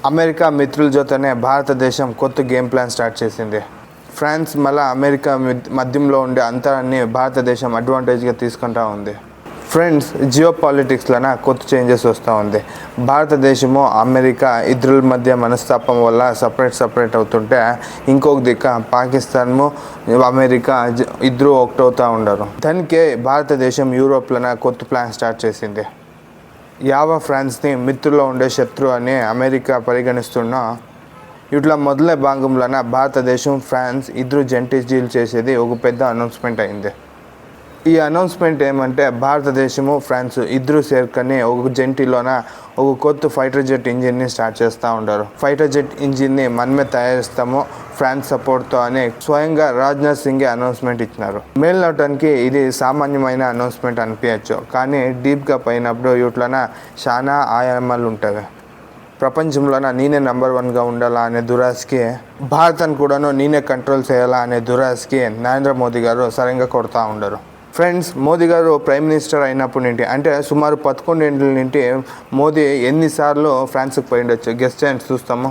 America మిత్రుల జతనే భారతదేశం కొత్త గేమ్ ప్లాన్ స్టార్ట్ చేసింది. ఫ్రాన్స్ మళ్ళీ అమెరికా మధ్యంలో ఉండే అంతరాన్ని భారతదేశం అడ్వాంటేజ్గా తీసుకుంటా ఉంది. ఫ్రెండ్స్, జియో పాలిటిక్స్లోన కొత్త చేంజెస్ వస్తూ ఉంది. భారతదేశము అమెరికా ఇద్దరి మధ్య మనస్తాపం వల్ల సపరేట్ అవుతుంటే, ఇంకొక దిక్కు పాకిస్తాను అమెరికా ఇద్దరు ఒకటవుతూ ఉండరు. దానికే భారతదేశం యూరోప్లోన కొత్త ప్లాన్ స్టార్ట్ చేసింది. ఫ్రాన్స్ని మిత్రులో ఉండే శత్రు అని అమెరికా పరిగణిస్తున్నా, ఇట్లా మొదలై భాగంలోన భారతదేశం ఫ్రాన్స్ ఇద్దరు జంటి డీల్ చేసేది ఒక పెద్ద అనౌన్స్మెంట్ అయింది. ఈ అనౌన్స్మెంట్ ఏమంటే, భారతదేశము ఫ్రాన్స్ ఇద్దరు చేరుకొని ఒక జంటిలోన ఒక కొత్త ఫైటర్ జెట్ ఇంజిన్ని స్టార్ట్ చేస్తూ ఉంటారు. ఫైటర్ జెట్ ఇంజిన్ని మనమే తయారిస్తాము ఫ్రాన్స్ సపోర్ట్తో అని స్వయంగా రాజ్నాథ్ సింగ్ అనౌన్స్మెంట్ ఇచ్చినారు. మేల్నోటానికి ఇది సామాన్యమైన అనౌన్స్మెంట్ అనిపించచ్చు, కానీ డీప్గా పోయినప్పుడు వీటిలోన చాలా ఆయామాలు ఉంటాయి. ప్రపంచంలోన నేనే నెంబర్ 1గా ఉండాలా అనే దురాశకి, భారతాన్ని కూడాను నేనే కంట్రోల్ చేయాలా అనే దురాశకి నరేంద్ర మోదీ గారు సరిగ్గా కొడతా ఉండరు. ఫ్రెండ్స్, మోదీ గారు ప్రైమ్ మినిస్టర్ అయినప్పటి నుండి, అంటే సుమారు 11 ఏళ్ళ నుండి మోదీ ఎన్నిసార్లు ఫ్రాన్స్కి పోయిండొచ్చు గెస్ట్ చేయండి చూస్తాము.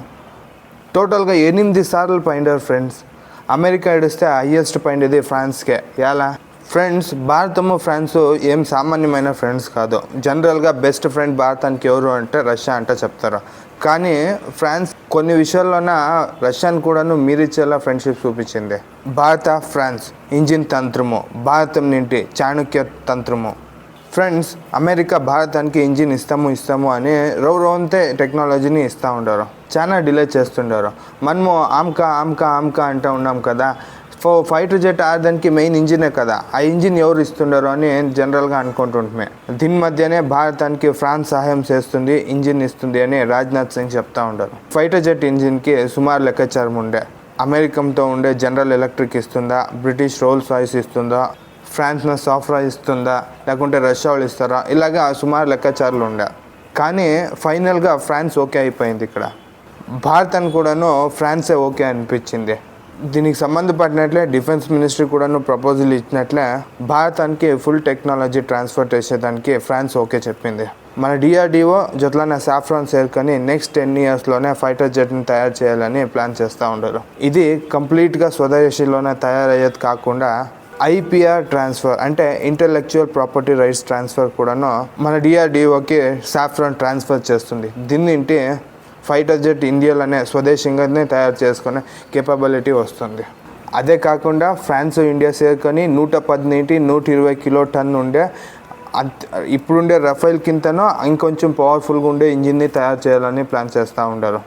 టోటల్గా 8 సార్లు పోయిండారు ఫ్రెండ్స్. అమెరికా ఏడిస్తే హయ్యెస్ట్ పోయిండేది ఫ్రాన్స్కే. ఎలా ఫ్రెండ్స్, భారతము ఫ్రాన్స్ ఏం సామాన్యమైన ఫ్రెండ్స్ కాదు. జనరల్గా బెస్ట్ ఫ్రెండ్ భారతానికి ఎవరు అంటే రష్యా అంటే చెప్తారు. కానీ ఫ్రాన్స్ కొన్ని విషయాల్లోన రష్యాను కూడాను మీరిచ్చేలా ఫ్రెండ్షిప్ చూపించింది. భారత ఫ్రాన్స్ ఇంజిన్ తంత్రము, భారతం నుండి చాణక్య తంత్రము. ఫ్రెండ్స్, అమెరికా భారతానికి ఇంజిన్ ఇస్తాము అని రౌరవంతే టెక్నాలజీని ఇస్తూ ఉంటారు. చాలా డిలే చేస్తుంటారు. మనము ఆమ్కా అంటూ ఉన్నాం కదా. ఫైటర్ జెట్ ఆడడానికి మెయిన్ ఇంజినే కదా, ఆ ఇంజిన్ ఎవరు ఇస్తుండారు అని జనరల్గా అనుకుంటుంటే, దీని మధ్యనే భారతానికి ఫ్రాన్స్ సహాయం చేస్తుంది, ఇంజిన్ ఇస్తుంది అని రాజ్నాథ్ సింగ్ చెప్తా ఉంటారు. ఫైటర్ జెట్ ఇంజిన్కి సుమారు లెక్కాచారం ఉండే. అమెరికాతో ఉండే జనరల్ ఎలక్ట్రిక్ ఇస్తుందా, బ్రిటిష్ రోల్స్ రాయిస్ ఇస్తుందా, ఫ్రాన్స్ను సాఫ్రా ఇస్తుందా, లేకుంటే రష్యా వాళ్ళు ఇస్తారా, ఇలాగా సుమారు లెక్కాచారాలు ఉండే. కానీ ఫైనల్గా ఫ్రాన్స్ ఓకే అయిపోయింది. ఇక్కడ భారతాన్ని కూడాను ఫ్రాన్సే ఓకే అనిపించింది. దీనికి సంబంధపడినట్లే డిఫెన్స్ మినిస్ట్రీ కూడాను ప్రపోజల్ ఇచ్చినట్లే భారతానికి ఫుల్ టెక్నాలజీ ట్రాన్స్ఫర్ చేసేదానికి ఫ్రాన్స్ ఓకే చెప్పింది. మన డిఆర్డిఓ జట్లన సాఫ్రాన్ చేరుకొని నెక్స్ట్ 10 ఇయర్స్లోనే ఫైటర్ జెట్ని తయారు చేయాలని ప్లాన్ చేస్తూ ఉంటారు. ఇది కంప్లీట్గా స్వదేశీలోనే తయారయ్యేది కాకుండా ఐపీఆర్ ట్రాన్స్ఫర్ అంటే ఇంటెలెక్చువల్ ప్రాపర్టీ రైట్స్ ట్రాన్స్ఫర్ కూడాను మన డిఆర్డిఓకి సాఫ్రాన్ ట్రాన్స్ఫర్ చేస్తుంది. దీన్నింటి ఫైటర్ జెట్ ఇండియాలోనే స్వదేశంగానే తయారు చేసుకునే కేపబిలిటీ వస్తుంది. అదే కాకుండా ఫ్రాన్స్ ఇండియా చేరుకొని 110 నుండి 120 కిలో టన్ ఉండే ఇప్పుడుండే రఫైల్ కింతనో ఇంకొంచెం పవర్ఫుల్గా ఉండే ఇంజిన్ని తయారు చేయాలని ప్లాన్ చేస్తూ ఉంటారు.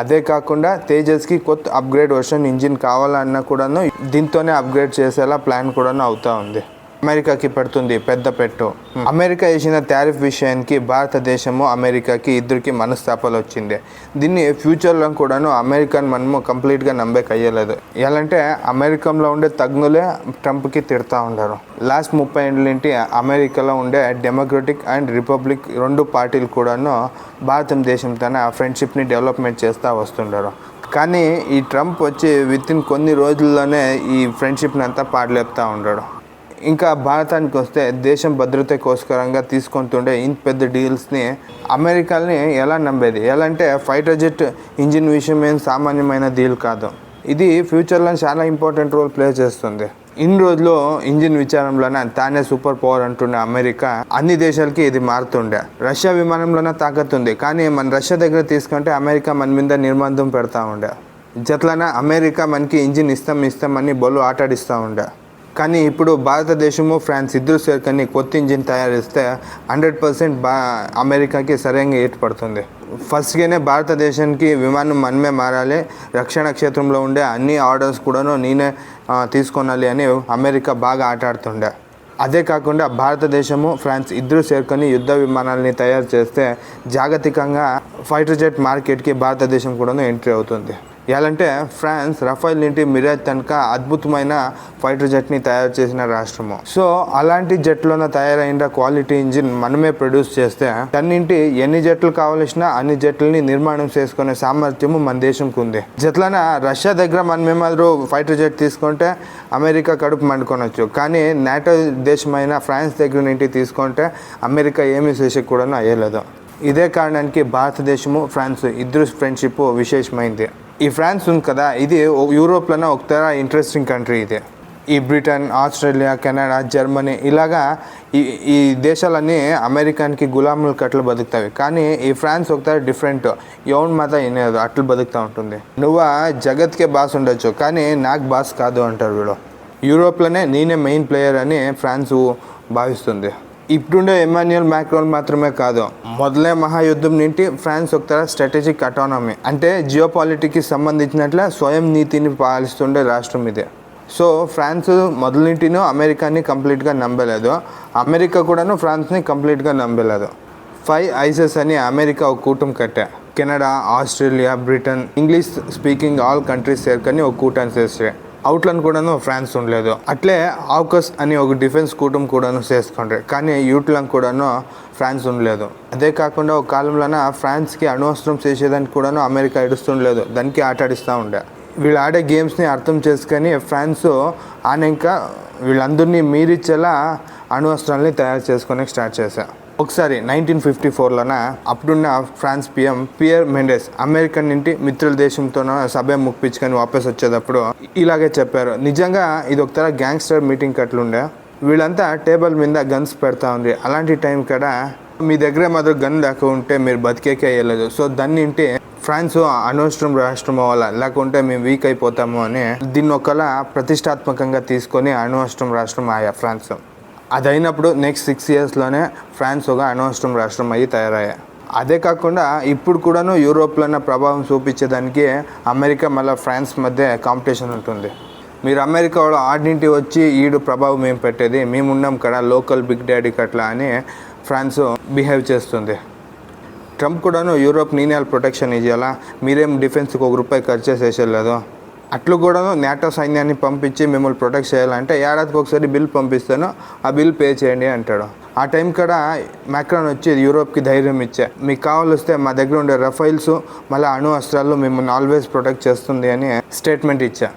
అదే కాకుండా తేజస్కి కొత్త అప్గ్రేడ్ వర్షన్ ఇంజిన్ కావాలన్నా కూడాను దీంతోనే అప్గ్రేడ్ చేసేలా ప్లాన్ కూడాను అవుతూ ఉంది. అమెరికాకి పెడుతుంది పెద్ద పెట్టు. అమెరికా వేసిన టారిఫ్ విషయానికి భారతదేశము అమెరికాకి ఇద్దరికి మనస్తాపాలు వచ్చింది. దీన్ని ఫ్యూచర్లో కూడాను అమెరికాని మనము కంప్లీట్గా నమ్మకయ్యలేదు. ఎలాంటే అమెరికాలో ఉండే తగ్గులే ట్రంప్కి తిడతా ఉంటారు. లాస్ట్ 30 ఏళ్ళ నుండి అమెరికాలో ఉండే డెమోక్రటిక్ అండ్ రిపబ్లిక్ 2 పార్టీలు కూడాను భారతదేశంతో ఫ్రెండ్షిప్ని డెవలప్మెంట్ చేస్తూ వస్తుంటారు. కానీ ఈ ట్రంప్ వచ్చి వితిన్ కొన్ని రోజుల్లోనే ఈ ఫ్రెండ్షిప్ని అంతా పాడలేపుతూ ఉంటాడు. ఇంకా భారతానికి వస్తే దేశం భద్రత కోసకరంగా తీసుకుంటుండే ఇంత పెద్ద డీల్స్ని అమెరికాని ఎలా నమ్మేది? ఎలా అంటే ఫైటర్ జెట్ ఇంజిన్ విషయం ఏం సామాన్యమైన డీల్ కాదు. ఇది ఫ్యూచర్లో చాలా ఇంపార్టెంట్ రోల్ ప్లే చేస్తుంది. ఇన్ని రోజులు ఇంజిన్ విచారంలోనే తానే సూపర్ పవర్ అంటుండే అమెరికా అన్ని దేశాలకి ఇది మారుతుండే. రష్యా విమానంలోనే తాకత్తుంది, కానీ మన రష్యా దగ్గర తీసుకుంటే అమెరికా మన మీద నిర్బంధం పెడతా ఉండే. జట్లన అమెరికా మనకి ఇంజిన్ ఇస్తామని బొల్లు ఆటాడిస్తూ ఉండే. కానీ ఇప్పుడు భారతదేశము ఫ్రాన్స్ ఇద్దరు చేరుకొని కొత్త ఇంజిన్ తయారిస్తే 100% అమెరికాకి సరైన ఏర్పడుతుంది. ఫస్ట్గానే భారతదేశానికి విమానం మనమే మారాలి, రక్షణ క్షేత్రంలో ఉండే అన్ని ఆర్డర్స్ కూడాను నేనే తీసుకోనాలి అని అమెరికా బాగా ఆటాడుతుండే. అదే కాకుండా భారతదేశము ఫ్రాన్స్ ఇద్దరు చేరుకొని యుద్ధ విమానాలని తయారు చేస్తే జాగతికంగా ఫైటర్ జెట్ మార్కెట్కి భారతదేశం కూడాను ఎంట్రీ అవుతుంది. ఎలాంటే ఫ్రాన్స్ రఫైల్ నుండి మిరాజ్ తనక అద్భుతమైన ఫైటర్ జెట్ని తయారు చేసిన రాష్ట్రము. సో అలాంటి జెట్లోనే తయారైన క్వాలిటీ ఇంజిన్ మనమే ప్రొడ్యూస్ చేస్తే తన్నింటి ఎన్ని జెట్లు కావాల్సినా అన్ని జెట్లని నిర్మాణం చేసుకునే సామర్థ్యము మన దేశంకు ఉంది. జట్లన రష్యా దగ్గర మనమేమారు ఫైటర్ జెట్ తీసుకుంటే అమెరికా కడుపు మండుకొనొచ్చు, కానీ నాటో దేశమైన ఫ్రాన్స్ దగ్గర నుండి తీసుకుంటే అమెరికా ఏమీ చేసేకి కూడా అయ్యలేదు. ఇదే కారణానికి భారతదేశము ఫ్రాన్స్ ఇద్దరు ఫ్రెండ్షిప్ విశేషమైంది. ఈ ఫ్రాన్స్ ఉంది కదా, ఇది యూరోప్లోనే ఒక తర ఇంట్రెస్టింగ్ కంట్రీ. ఇది ఈ బ్రిటన్, ఆస్ట్రేలియా, కెనడా, జర్మనీ ఇలాగా ఈ దేశాలన్నీ అమెరికానికి గులాములు కట్లు బతుకుతాయి. కానీ ఈ ఫ్రాన్స్ ఒకసారి డిఫరెంట్, ఎవరి మాట వినేది అట్లు బతుకుతూ ఉంటుంది. నువ్వు జగత్కే బాస్ ఉండొచ్చు కానీ నాకు బాస్ కాదు అంటారు వీడు. యూరోప్లోనే నేనే మెయిన్ ప్లేయర్ అని ఫ్రాన్స్ భావిస్తుంది. ఇప్పుడుండే ఎమాన్యుయల్ మ్యాక్రోన్ మాత్రమే కాదు, మొదలే మహాయుద్ధం నుండి ఫ్రాన్స్ ఒక స్ట్రాటజిక్ అటానమీ అంటే జియో పాలిటిక్కి సంబంధించినట్లే స్వయం నీతిని పాలిస్తుండే రాష్ట్రం ఇదే. సో ఫ్రాన్స్ మొదలుంటినూ అమెరికాని కంప్లీట్గా నమ్మలేదు, అమెరికా కూడాను ఫ్రాన్స్ని కంప్లీట్గా నమ్మలేదు. 5 ఐసెస్ అని అమెరికా ఒక కూటమి కట్టా. Canada, Australia, Britain, English speaking all countries చేరుకొని ఒక కూటమి చేస్తే అవుట్లను కూడాను ఫ్రాన్స్ ఉండలేదు. అట్లే ఆకస్ అని ఒక డిఫెన్స్ కూటమి కూడాను చేసుకుంటారు కానీ యూట్లను కూడాను ఫ్రాన్స్ ఉండలేదు. అదే కాకుండా ఒక కాలంలోన ఫ్రాన్స్కి అణ్వస్త్రం చేసేదానికి కూడాను అమెరికా ఎడుస్తుండలేదు, దానికి ఆటాడిస్తూ ఉండే. వీళ్ళు ఆడే గేమ్స్ని అర్థం చేసుకొని ఫ్రాన్స్ ఇంకా వీళ్ళందరినీ మీరిచ్చేలా అణ్వస్త్రాలని తయారు చేసుకొని స్టార్ట్ చేశారు. ఒకసారి 1954లోన అప్పుడున్న ఫ్రాన్స్ పియర్ మెండెస్ అమెరికన్ నుండి మిత్రుల దేశంతో సభ ముప్పించుకొని వాపస్ వచ్చేటప్పుడు ఇలాగే చెప్పారు. నిజంగా ఇది ఒక తర గ్యాంగ్స్టర్ మీటింగ్ అట్లుండే. వీళ్ళంతా టేబుల్ మీద గన్స్ పెడతా ఉంది. అలాంటి టైం కూడా మీ దగ్గర మాత్రం గన్ దాకా ఉంటే మీరు బతికేకే అయ్యలేదు. సో దాన్ని ఇంటి ఫ్రాన్స్ అణ్వస్త్రం రాష్ట్రం అవ్వాలి, లేకుంటే మేము వీక్ అయిపోతాము అని దీన్ని ఒకలా ప్రతిష్టాత్మకంగా తీసుకొని అణ్వస్త్రం రాష్ట్రం ఆయా ఫ్రాన్స్. అదైనప్పుడు నెక్స్ట్ 6 ఇయర్స్లోనే ఫ్రాన్స్ ఒక అణ్వస్త్రం రాష్ట్రం అయ్యి తయారయ్యాయి. అదే కాకుండా ఇప్పుడు కూడాను యూరోప్లోనే ప్రభావం చూపించేదానికి అమెరికా మళ్ళీ ఫ్రాన్స్ మధ్య కాంపిటీషన్ ఉంటుంది. మీరు అమెరికా వాళ్ళు ఆడింటి వచ్చి ఈడు ప్రభావం మేము పెట్టేది, మేము ఉన్నాం కదా లోకల్ బిగ్ డాడీ కట్లా అని ఫ్రాన్స్ బిహేవ్ చేస్తుంది. ట్రంప్ కూడాను యూరోప్ నేనే ప్రొటెక్షన్ ఇవ్వాలా, మీరేం డిఫెన్స్కి ₹1 ఖర్చు చేసేయలేదు, అట్లు కూడాను నాటో సైన్యాన్ని పంపించి మిమ్మల్ని ప్రొటెక్ట్ చేయాలంటే ఏడాదికి ఒకసారి బిల్ పంపిస్తాను, ఆ బిల్ పే చేయండి అంటాడు. ఆ టైం కూడా మ్యాక్రాన్ వచ్చి యూరోప్కి ధైర్యం ఇచ్చా, మీకు కావాల్స్తే మా దగ్గర ఉండే రఫైల్స్ మళ్ళీ అణు అస్త్రాలు మిమ్మల్ని ఆల్వేస్ ప్రొటెక్ట్ చేస్తుంది అని స్టేట్మెంట్ ఇచ్చా.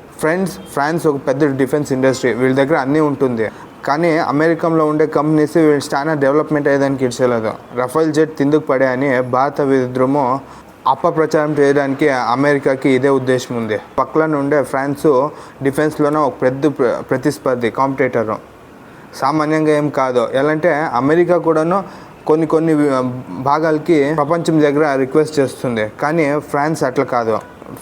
ఫ్రాన్స్ ఒక పెద్ద డిఫెన్స్ ఇండస్ట్రీ, వీళ్ళ దగ్గర అన్నీ ఉంటుంది. కానీ అమెరికాలో ఉండే కంపెనీస్ వీళ్ళు చాలా డెవలప్మెంట్ అయ్యేదానికి ఇచ్చలేదు. రఫైల్ జెట్ తిందుకు పడే అని భారత విరుద్ధము అపప్రచారం చేయడానికి అమెరికాకి ఇదే ఉద్దేశం ఉంది. పక్కన ఉండే ఫ్రాన్స్ డిఫెన్స్లోనే ఒక పెద్ద ప్రతిస్పర్ధి, కాంపిటేటరు. సామాన్యంగా ఏం కాదు. ఎలా అంటే అమెరికా కూడాను కొన్ని భాగాలకి ప్రపంచం దగ్గర రిక్వెస్ట్ చేస్తుంది, కానీ ఫ్రాన్స్ అట్లా కాదు.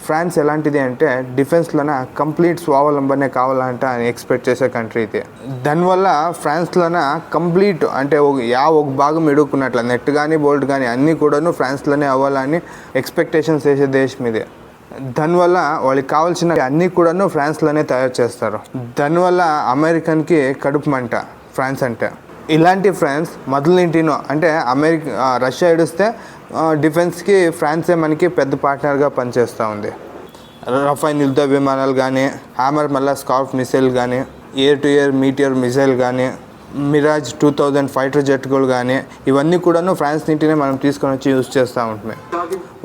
ఫ్రాన్స్ ఎలాంటిది అంటే డిఫెన్స్లోన కంప్లీట్ స్వావలంబనే కావాలంట అని ఎక్స్పెక్ట్ చేసే కంట్రీ ఇది. దానివల్ల ఫ్రాన్స్లోన కంప్లీట్ అంటే ఒక భాగం ఎడుక్కున్నట్ల నెట్ కానీ బోల్ట్ కానీ అన్నీ కూడాను ఫ్రాన్స్లోనే అవ్వాలని ఎక్స్పెక్టేషన్స్ చేసే దేశం ఇది. దానివల్ల వాళ్ళకి కావాల్సిన అన్నీ కూడాను ఫ్రాన్స్లోనే తయారు చేస్తారు. దానివల్ల అమెరికన్కి కడుపు మంట ఫ్రాన్స్ అంటే. ఇలాంటి ఫ్రాన్స్ మొదలుంటినో అంటే రష్యా ఏడుస్తే డిఫెన్స్కి ఫ్రాన్సే మనకి పెద్ద పార్ట్నర్గా పనిచేస్తూ ఉంది. రఫైల్ యుద్ధ విమానాలు కానీ, హ్యామర్ మళ్ళా స్కార్ఫ్ మిసైల్ కానీ, air to air Meteor missile కానీ, మిరాజ్ 2000 ఫైటర్ జెట్లు కానీ ఇవన్నీ కూడాను ఫ్రాన్స్ నుంటినే మనం తీసుకొని వచ్చి యూజ్ చేస్తూ ఉంటుంది.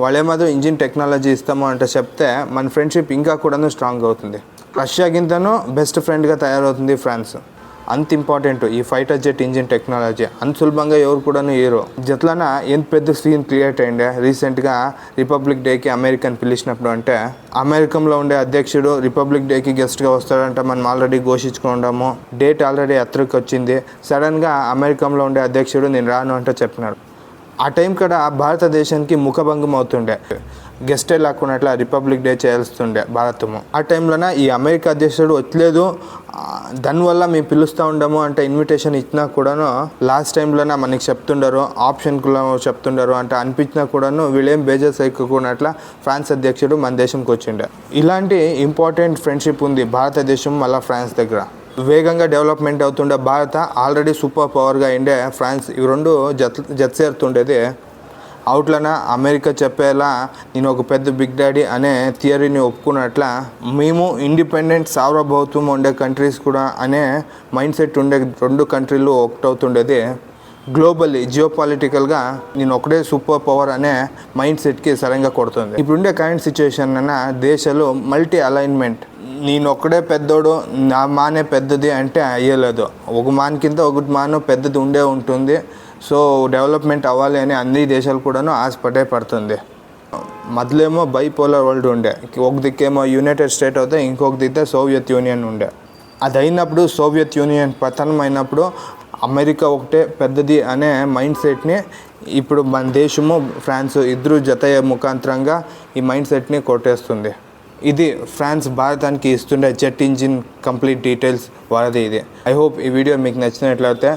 వాళ్ళేమాదో ఇంజిన్ టెక్నాలజీ ఇస్తాము అంటే చెప్తే మన ఫ్రెండ్షిప్ ఇంకా కూడాను స్ట్రాంగ్ అవుతుంది. రష్యాకింతనూ బెస్ట్ ఫ్రెండ్గా తయారవుతుంది ఫ్రాన్స్. అంత ఇంపార్టెంట్ ఈ ఫైటర్ జెట్ ఇంజిన్ టెక్నాలజీ. అంత సులభంగా ఎవరు కూడాను హీరో జట్లన ఎంత పెద్ద సీన్ క్రియేట్ అయ్యిండే. రీసెంట్గా రిపబ్లిక్ డేకి అమెరికన్ పిలిచినప్పుడు అంటే అమెరికాలో ఉండే అధ్యక్షుడు రిపబ్లిక్ డేకి గెస్ట్గా వస్తాడంట. మనం ఆల్రెడీ ఘోషించుకుంటాము, డేట్ ఆల్రెడీ ఎత్తుకు వచ్చింది. సడన్గా అమెరికాలో ఉండే అధ్యక్షుడు నేను రాను అంటే చెప్పినాడు. ఆ టైం కూడా భారతదేశానికి ముఖభంగం అవుతుండే, గెస్టే లేకున్నట్ల రిపబ్లిక్ డే చేయాల్సిండే భారతము. ఆ టైంలోన ఈ అమెరికా అధ్యక్షుడు వచ్చలేదు, దానివల్ల మేము పిలుస్తూ ఉండము అంటే ఇన్విటేషన్ ఇచ్చినా కూడాను లాస్ట్ టైంలోనే మనకి చెప్తుండరు, ఆప్షన్కులో చెప్తుండరు అంటే అనిపించినా కూడాను వీళ్ళేం బేజర్స్ ఎక్కుకున్నట్ల ఫ్రాన్స్ అధ్యక్షుడు మన దేశంకి వచ్చిండే. ఇలాంటి ఇంపార్టెంట్ ఫ్రెండ్షిప్ ఉంది భారతదేశం మళ్ళీ ఫ్రాన్స్ దగ్గర. వేగంగా డెవలప్మెంట్ అవుతుండే భారత ఆల్రెడీ సూపర్ పవర్గా ఉండే ఫ్రాన్స్, ఇవి రెండు జతసేరుతుండేది. అవుట్లన అమెరికా చెప్పేలా నేను ఒక పెద్ద బిగ్ డాడీ అనే థియరీని ఒప్పుకున్నట్ల మేము ఇండిపెండెంట్ సార్వభౌత్వం ఉండే కంట్రీస్ కూడా అనే మైండ్ సెట్ ఉండే రెండు కంట్రీలు ఒకటవుతుండేది. గ్లోబల్లీ జియోపాలిటికల్గా నేను ఒకటే సూపర్ పవర్ అనే మైండ్ సెట్కి సరైనగా కొడుతుంది. ఇప్పుడుండే కరెంట్ సిచ్యువేషన్ అన్న దేశాలు మల్టీ అలైన్మెంట్, నేను ఒక్కడే పెద్దోడు నా మానే పెద్దది అంటే అయ్యలేదు. ఒక మాన్ కింద ఒకటి మాను పెద్దది ఉండే ఉంటుంది. సో డెవలప్మెంట్ అవ్వాలి అని అన్ని దేశాలు కూడాను పడుతుంది. మొదలేమో బైపోలర్ వరల్డ్ ఉండే, ఒక దిక్కేమో యునైటెడ్ స్టేట్ అవుతే, ఇంకొక దిక్కే సోవియత్ యూనియన్ ఉండే. అది అయినప్పుడు సోవియత్ యూనియన్ పతనం అయినప్పుడు అమెరికా ఒకటే పెద్దది అనే మైండ్ సెట్ని ఇప్పుడు మన దేశము ఫ్రాన్స్ ఇద్దరు జతయ్యే ముఖాంతరంగా ఈ మైండ్ సెట్ని కొట్టేస్తుంది. ఇది ఫ్రాన్స్ భారతానికి ఇస్తుండే జెట్ ఇంజిన్ కంప్లీట్ డీటెయిల్స్ వారిది ఇది. ఐ హోప్ ఈ వీడియో మీకు నచ్చినట్లయితే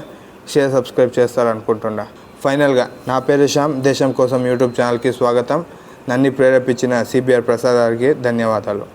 షేర్ సబ్స్క్రైబ్ చేస్తారనుకుంటున్నా. ఫైనల్గా నా పేరు శ్యామ్, దేశం కోసం యూట్యూబ్ ఛానల్కి స్వాగతం. నన్ను ప్రేరేపించిన సిబిఆర్ ప్రసాద్ గారికి ధన్యవాదాలు.